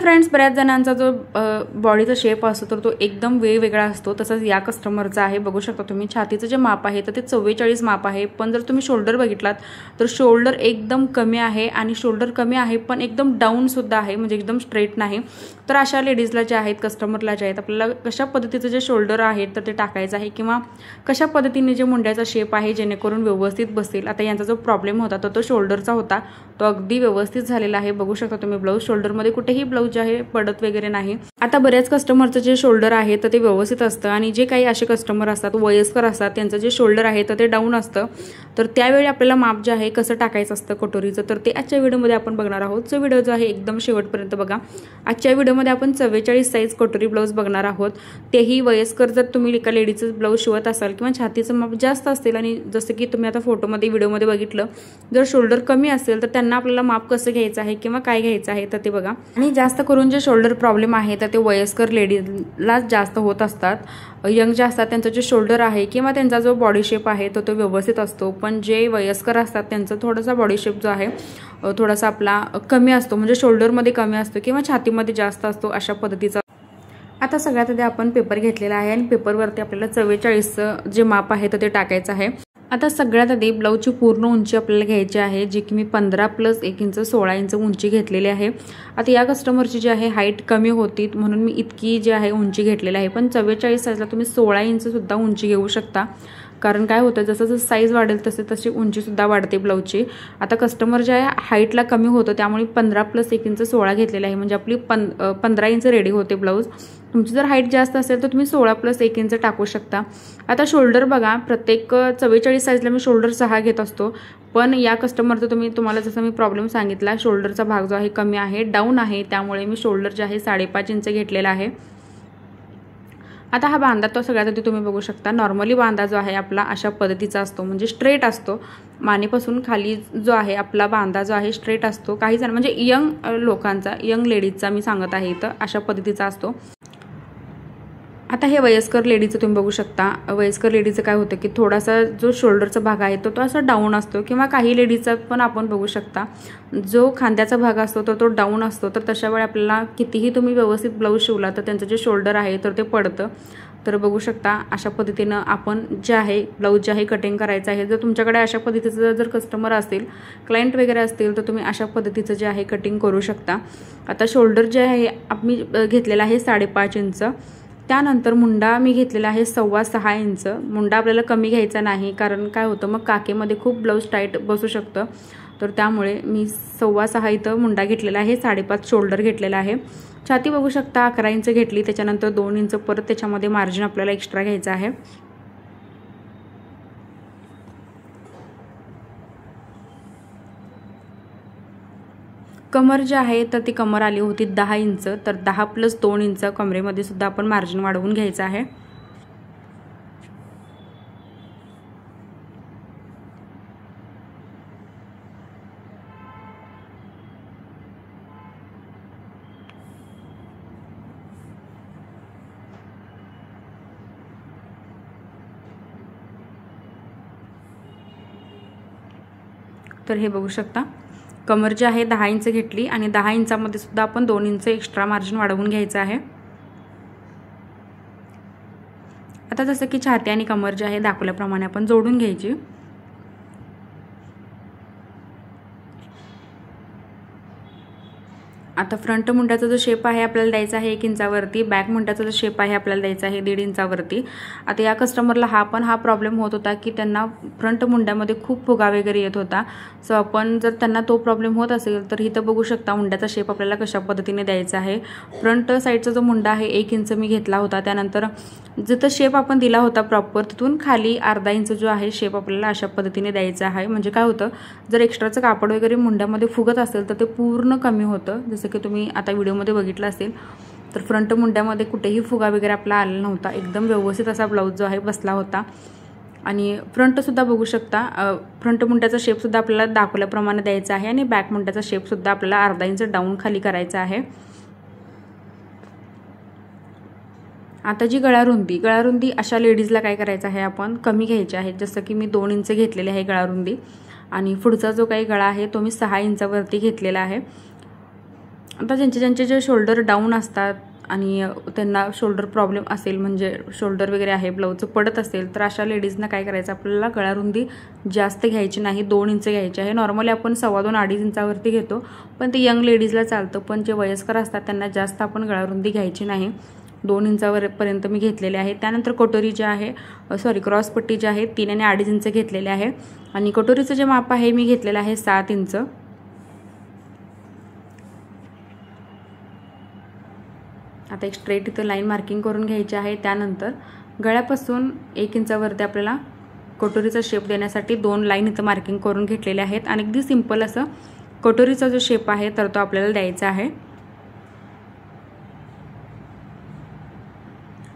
Friends, बऱ्याच जणांचा जो बॉडीचा शेप असतो तर तो एकदम वेगवेगळा असतो। तसंच या कस्टमरचा आहे। बघू शकता तुम्ही छातीचं जे माप आहे तर ते 44 माप आहे, पण जर तुम्ही शोल्डर बघितलात तर शोल्डर एकदम कमी आहे आणि शोल्डर कमी आहे पण एकदम डाऊन सुद्धा आहे, म्हणजे एकदम स्ट्रेट नाही। तर अशा लेडीजला जे आहेत, कस्टमरला जे आहेत, आपल्याला कशा पद्धतीचं जे शोल्डर आहे तर ते टाकायचं आहे किंवा कशा पद्धतीने जे मुंड्याचा शेप आहे जेणेकरून व्यवस्थित बसेल। आता यांचा जो प्रॉब्लेम होता तो शोल्डरचा होता, तो अगदी व्यवस्थित झालेला आहे। बघू शकता तुम्ही ब्लाऊज शोल्डरमध्ये कुठेही ब्लाऊज जे आहे पडत वगैरे नाही। आता बऱ्याच कस्टमरचं जे शोल्डर आहे तर ते व्यवस्थित असतं आणि जे काही असे कस्टमर असतात वयस्कर असतात त्यांचं जे शोल्डर आहे तर ते डाऊन असतं, तर त्यावेळी आपल्याला माप जे आहे कसं टाकायचं असतं कटोरीचं तर ते आजच्या व्हिडिओमध्ये आपण बघणार आहोत। जो व्हिडिओ जो आहे एकदम शेवटपर्यंत बघा। आजच्या व्हिडिओमध्ये आपण 44 साईज कटोरी ब्लाऊज बघणार आहोत, तेही वयस्कर। जर तुम्ही एका लेडीचं ब्लाऊज शिवत असाल किंवा छातीचं माप जास्त असेल आणि जसं की तुम्ही आता फोटोमध्ये व्हिडिओमध्ये बघितलं, जर शोल्डर कमी असेल तर त्यांना आपल्याला माप कसं घ्यायचं आहे किंवा काय घ्यायचं आहे तर ते बघा। आणि जास्त करून जे शोल्डर प्रॉब्लेम आहे तर ते वयस्कर लेडीजला जास्त होत असतात। यंग जे असतात त्यांचं जे शोल्डर आहे किंवा त्यांचा जो बॉडी शेप आहे तो व्यवस्थित असतो, पण जे वयस्कर असतात त्यांचा थोडासा बॉडी शेप जो आहे थोडासा आपला कमी असतो, म्हणजे शोल्डरमध्ये कमी असतो किंवा छातीमध्ये जास्त असतो अशा पद्धतीचा। आता सगळ्यात आधी आपण पेपर घेतलेला आहे आणि पेपरवरती आपल्याला 44चं जे माप आहे तर ते टाकायचं आहे। आता सगळ्यात आधी ब्लाऊजची पूर्ण उंची आपल्याला घ्यायची आहे, जी की मी 15 + 1 इंच 16 इंच उंची घेतलेली आहे। आता या कस्टमरची जी आहे हाईट कमी होती म्हणून मी इतकी जी आहे उंची घेतलेली आहे, पण 44 साईजला तुम्ही 16 इंच सुद्धा उंची घेऊ शकता। कारण काय होतं, जसं जसं साईज वाढेल तसे तशी उंची सुद्धा वाढते ब्लाऊजची। आता कस्टमर जे आहे हाईटला कमी होतं त्यामुळे 15 + 1 इंच 16 घेतलेला आहे, म्हणजे आपली 15 इंच रेडी होते ब्लाऊज। तुमची जर हाईट जास्त असेल तर तुम्ही 16 + 1 इंच टाकू शकता। आता शोल्डर बघा, प्रत्येक 44 साईजला मी शोल्डर 6 घेत असतो, पण या कस्टमरचं तुम्हाला जसं मी प्रॉब्लेम सांगितला, शोल्डरचा भाग जो आहे कमी आहे, डाऊन आहे, त्यामुळे मी शोल्डर जे आहे 5.5 इंच घेतलेला आहे। आता हा बांधा तो सगळ्यात आधी तुम्ही बघू शकता, नॉर्मली बांधा जो आहे आपला अशा पद्धतीचा असतो, म्हणजे स्ट्रेट असतो। मानेपासून खाली जो आहे आपला बांधा जो आहे स्ट्रेट असतो। काही जण म्हणजे यंग लोकांचा, यंग लेडीजचा मी सांगत आहे इथं, अशा पद्धतीचा असतो। आता हे वयस्कर लेडीचं तुम्ही बघू शकता, वयस्कर लेडीचं काय होतं की थोडासा जो शोल्डरचा भाग आहे तो असा डाऊन असतो, किंवा काही लेडीजचा पण आपण बघू शकता जो खांद्याचा भाग असतो तो डाऊन असतो। तर तशा वेळी आपल्याला कितीही तुम्ही व्यवस्थित ब्लाऊज शिवला तर त्यांचं जे शोल्डर आहे तर ते पडतं। तर बघू शकता अशा पद्धतीनं आपण जे आहे ब्लाऊज जे आहे कटिंग करायचं आहे। जर तुमच्याकडे अशा पद्धतीचं जर कस्टमर असतील, क्लायंट वगैरे असतील तर तुम्ही अशा पद्धतीचं जे आहे कटिंग करू शकता। आता शोल्डर जे आहे आम्ही घेतलेला आहे 5.5 इंच, त्यानंतर मुंडा मी घेतलेला आहे 6.25 इंच। मुंडा आपल्याला कमी घ्यायचा नाही, कारण काय होतं मग काकेमध्ये खूप ब्लाऊज टाईट बसू शकतं, तर त्यामुळे मी 6.25 इथं मुंडा घेतलेला आहे, 5.5 शोल्डर घेतलेला आहे। छाती बघू शकता 11 इंच घेतली, त्याच्यानंतर 2 इंच परत त्याच्यामध्ये मार्जिन आपल्याला एक्स्ट्रा घ्यायचं आहे। कमर जे आहे तर ती कमर आली होती 10 इंच, तर 10 + 2 इंच कमरेमध्ये सुद्धा आपण मार्जिन वाढवून घ्यायचं आहे। तर हे बघू शकता कमर जे आहे 10 इंच घेतली आणि 10 इंचामध्ये सुद्धा आपण 2 इंच एक्स्ट्रा मार्जिन वाढवून घ्यायचं आहे। आता जसं की छाती आणि कमर जे आहे दाखवल्याप्रमाणे आपण जोडून घ्यायची। आता फ्रंट मुंड्याचा जो शेप आहे आपल्याला द्यायचा आहे 1 इंचावरती, बॅक मुंड्याचा जो शेप आहे आपल्याला द्यायचा आहे 1.5 इंचावरती। आता या कस्टमरला हा प्रॉब्लेम होत होता की त्यांना फ्रंट मुंड्यामध्ये खूप फुगा वगैरे येत होता। सो आपण जर त्यांना तो प्रॉब्लेम होत असेल तर इथं बघू शकता मुंड्याचा शेप आपल्याला कशा पद्धतीने द्यायचा आहे। फ्रंट साईडचा जो मुंडा आहे 1 इंच मी घेतला होता, त्यानंतर जिथं शेप आपण दिला होता प्रॉपर तिथून खाली अर्धा इंच जो आहे शेप आपल्याला अशा पद्धतीने द्यायचा आहे। म्हणजे काय होतं, जर एक्स्ट्राचं कापड वगैरे मुंड्यामध्ये फुगत असेल तर ते पूर्ण कमी होतं। जसं की तुम्ही आता व्हिडिओमध्ये बघितलं असेल तर फ्रंट मुंड्यामध्ये कुठेही फुगा वगैरे आपला आला नव्हता, एकदम व्यवस्थित असा ब्लाऊज जो आहे बसला होता। आणि फ्रंट सुद्धा बघू शकता, फ्रंट मुंड्याचा शेप सुद्धा आपल्याला दाखवल्याप्रमाणे द्यायचा आहे आणि बॅक मुंड्याचा शेप सुद्धा आपल्याला अर्धा इंच डाऊन खाली करायचा आहे। आता जी गळारुंदी अशा लेडीजला काय करायचं आहे, आपण कमी घ्यायची आहे। जसं की मी 2 इंच घेतलेली आहे गळारुंदी आणि पुढचा जो काही गळा आहे तो मी 6 इंचावरती घेतलेला आहे। आता ज्यांचे जे शोल्डर डाऊन असतात आणि त्यांना शोल्डर प्रॉब्लेम असेल, म्हणजे शोल्डर वगैरे आहे ब्लाऊजचं पडत असेल, तर अशा लेडीजना काय करायचं, आपल्याला गळारुंदी जास्त घ्यायची नाही, 2 इंच घ्यायची आहे. नॉर्मली आपण 2.25-2.5 इंचावरती घेतो, पण ते यंग लेडीजला चालतं. पण जे वयस्कर असतात त्यांना जास्त आपण गळारुंदी घ्यायची नाही. 2 इंचावरपर्यंत मी घेतलेले आहे. त्यानंतर कटोरी जे आहे, क्रॉस पट्टी जी आहे 3 आणि 2.5 इंच घेतलेले आहे. आणि कटोरीचं जे माप आहे मी घेतलेलं आहे 7 इंच. आता एक स्ट्रेट इथं लाईन मार्किंग करून घ्यायची आहे. त्यानंतर गळ्यापासून 1 इंचावरती आपल्याला कटोरीचा शेप देण्यासाठी 2 लाईन इथं मार्किंग करून घेतलेले आहेत. आणि अगदी सिंपल असं कटोरीचा जो शेप आहे तर तो आपल्याला द्यायचा आहे.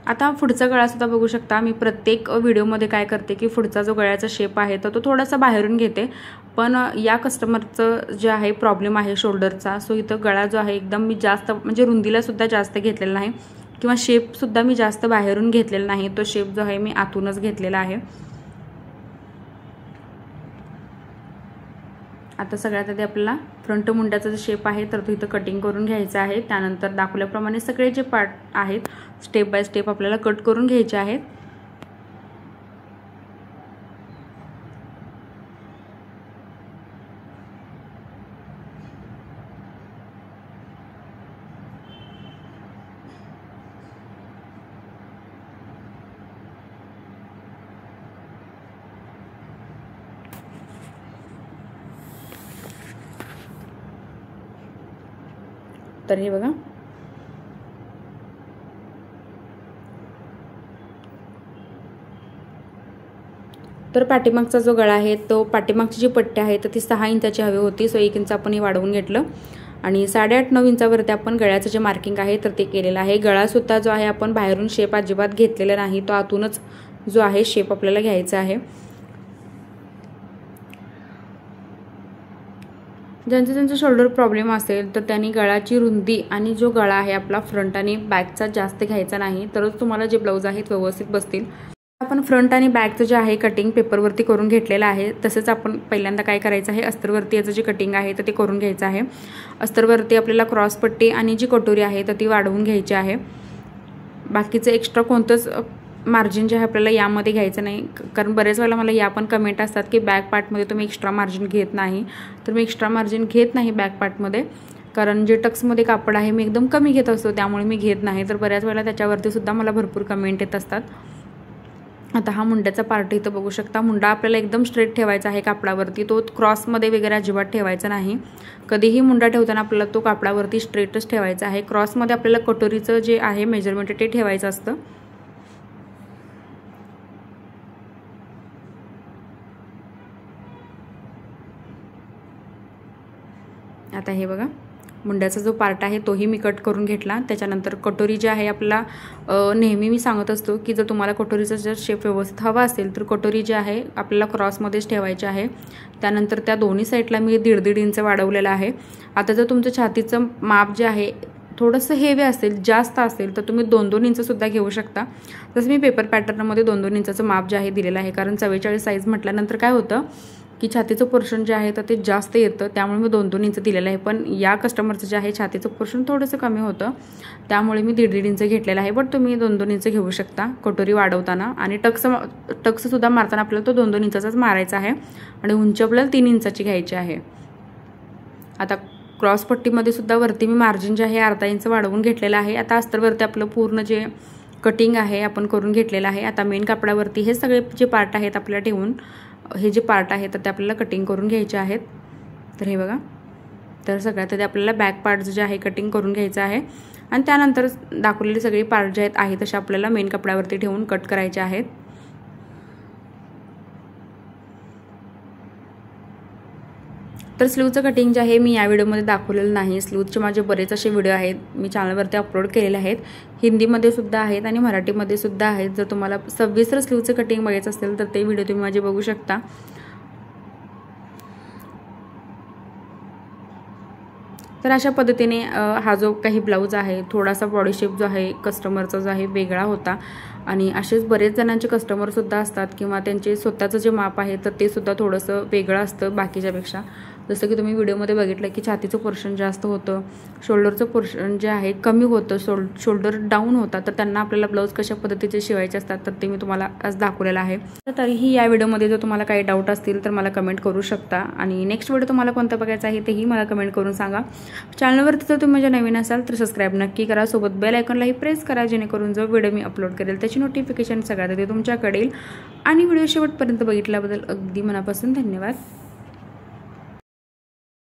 आता पुढचा गळा सुद्धा बघू शकता. मी प्रत्येक व्हिडिओमध्ये काय करते की पुढचा जो गळ्याचा शेप आहे तर तो थोडासा बाहेरून घेते, पण या कस्टमरचं जे आहे प्रॉब्लेम आहे शोल्डरचा, सो इथं गळा जो आहे एकदम मी जास्त म्हणजे रुंदीला सुद्धा जास्त घेतलेला नाही किंवा शेपसुद्धा मी जास्त बाहेरून घेतलेला नाही. तो शेप जो आहे मी आतूनच घेतलेला आहे. आता सगळ्यात आधी आपल्याला फ्रंट मुंड्याचा जो शेप आहे तर तो इथं कटिंग करून घ्यायचा आहे. त्यानंतर दाखवल्याप्रमाणे सगळे जे पार्ट आहेत स्टेप बाय स्टेप आपल्याला कट करून घ्यायचे आहेत. तर हे बघा, तर पाठीमागचा जो गळा आहे तो पाठीमागची जी पट्टी आहे तर ती 6 इंचाची हवी होती, सो 1 इंच आपण हे वाढवून घेतलं. आणि 8.5-9 इंचावरती आपण गळ्याचं जे मार्किंग आहे तर ते केलेलं आहे. गळासुद्धा जो आहे आपण बाहेरून शेप अजिबात घेतलेला नाही, तो आतूनच जो आहे शेप आपल्याला घ्यायचा आहे. ज्यांचं शोल्डर प्रॉब्लेम असेल तर त्यांनी गळाची रुंदी आणि जो गळा आहे आपला फ्रंट आणि बॅकचा जास्त घ्यायचा नाही, तरच तुम्हाला जे ब्लाऊज आहेत व्यवस्थित बसतील. आपण फ्रंट आणि बॅकचं जे आहे कटिंग पेपरवरती करून घेतलेलं आहे. तसंच आपण पहिल्यांदा काय करायचं आहे, अस्तरवरती याचं जे कटिंग आहे तर ते करून घ्यायचं आहे. अस्तरवरती आपल्याला क्रॉस पट्टी आणि जी कटोरी आहे तर ती वाढवून घ्यायची आहे. बाकीचं एक्स्ट्रा कोणतंच मार्जिन जे आहे आपल्याला यामध्ये घ्यायचं नाही, कारण बरेच वेळेला मला या पण कमेंट असतात की बॅक पार्टमध्ये तुम्ही एक्स्ट्रा मार्जिन घेत नाही. तर मी एक्स्ट्रा मार्जिन घेत नाही बॅक पार्टमध्ये, कारण जे टक्समध्ये कापड आहे मी एकदम कमी घेत असतो, त्यामुळे मी घेत नाही. तर बऱ्याच वेळेला त्याच्यावरती सुद्धा मला भरपूर कमेंट येत असतात. आता हा मुंड्याचा पार्ट इथं बघू शकता. मुंडा आपल्याला एकदम स्ट्रेट ठेवायचा आहे कापडावरती, तो क्रॉसमध्ये वगैरे अजिबात ठेवायचा नाही. कधीही मुंडा ठेवताना आपल्याला तो कापडावरती स्ट्रेटच ठेवायचा आहे. क्रॉसमध्ये आपल्याला कटोरीचं जे आहे मेजरमेंट ते ठेवायचं असतं. आता हे बघा, मुंड्याचा जो पार्ट आहे तोही मी कट करून घेतला. त्याच्यानंतर कटोरी जी आहे आपल्याला नेहमी मी सांगत असतो की जर तुम्हाला कटोरीचा जर शेप व्यवस्थित हवा असेल तर कटोरी जी आहे आपल्याला क्रॉसमध्येच ठेवायची आहे. त्यानंतर त्या दोन्ही साईडला मी 1.5 इंच वाढवलेलं आहे. आता जर तुमचं छातीचं माप जे आहे थोडंसं हेवी असेल, जास्त असेल, तर तुम्ही 2-2 इंचसुद्धा घेऊ शकता. जसं मी पेपर पॅटर्नमध्ये 2-2 इंचाचं माप जे आहे दिलेलं आहे, कारण 44 साईज म्हटल्यानंतर काय होतं की छातीचं पोर्शन जे आहे तर ते जास्त येतं, त्यामुळे मी 2-2 इंच दिलेलं आहे. पण या कस्टमरचं जे आहे छातीचं पोर्शन थोडंसं कमी होतं, त्यामुळे मी 1.5 इंच घेतलेलं आहे. बट तुम्ही 2-2 इंच घेऊ शकता कटोरी वाढवताना. आणि टक्ससुद्धा मारताना आपल्याला तो 2-2 इंचाचाच मारायचा आहे आणि उंची आपल्याला 3 इंचाची घ्यायची आहे. आता क्रॉस पट्टीमध्ये सुद्धा वरती मी मार्जिन जे आहे 1/2 इंच वाढवून घेतलेलं आहे. आता अस्तरवरती आपलं पूर्ण जे कटिंग आहे आपण करून घेतलेलं आहे. आता मेन कापडावरती हे सगळे जे पार्ट आहेत आपल्याला ठेवून हे जे पार्ट आहे तर ते आपल्याला कटिंग करून घ्यायचे आहेत. तर हे बघा, तर सगळ्यात आधी आपल्याला बॅक पार्ट जे आहे कटिंग करून घ्यायचं आहे आणि त्यानंतर दाखवलेली सगळी पार्ट जे आहेत तसे आपल्याला मेन कपड्यावरती ठेवून कट करायचे आहेत. तर स्लीवचं कटिंग जे आहे मी या व्हिडिओमध्ये दाखवलेलं नाही. स्लीवचे माझे बरेच असे व्हिडिओ आहेत मी चॅनलवरती अपलोड केलेले आहेत, हिंदीमध्ये सुद्धा आहेत आणि मराठीमध्ये सुद्धा आहेत. जर तुम्हाला सविस्तर स्लीवचं कटिंग बघायचं असेल तर ते व्हिडिओ तुम्ही माझे बघू शकता. तर अशा पद्धतीने हा जो काही ब्लाऊज आहे थोडासा बॉडी शेप जो आहे कस्टमरचा जो आहे वेगळा होता. आणि असेच बरेच जणांचे कस्टमरसुद्धा असतात किंवा त्यांचे स्वतःचं जे माप आहे तर ते सुद्धा थोडंसं वेगळं असतं बाकीच्यापेक्षा. जसं की तुम्ही व्हिडिओमध्ये बघितलं की छातीचं पोर्शन जास्त होतं, शोल्डरचं पोर्शन जे आहे कमी होतं, शोल्डर डाऊन होता, तर त्यांना आपल्याला ब्लाऊज कशा पद्धतीचे शिवायचे असतात तर ते मी तुम्हाला आज दाखवलेलं आहे. तर तरीही या व्हिडिओमध्ये जर तुम्हाला काही डाऊट असतील तर मला कमेंट करू शकता आणि नेक्स्ट व्हिडिओ तुम्हाला कोणता बघायचा आहे तेही मला कमेंट करून सांगा. चॅनलवरती जर तुम्ही माझ्या नवीन असाल तर सबस्क्राईब नक्की करा, सोबत बेल आयकॉनलाही प्रेस करा, जेणेकरून जो व्हिडिओ मी अपलोड करेल त्याची नोटिफिकेशन सगळ्यात आधी तुमच्याकडे येईल. आणि व्हिडिओ शेवटपर्यंत बघितल्याबद्दल अगदी मनापासून धन्यवाद.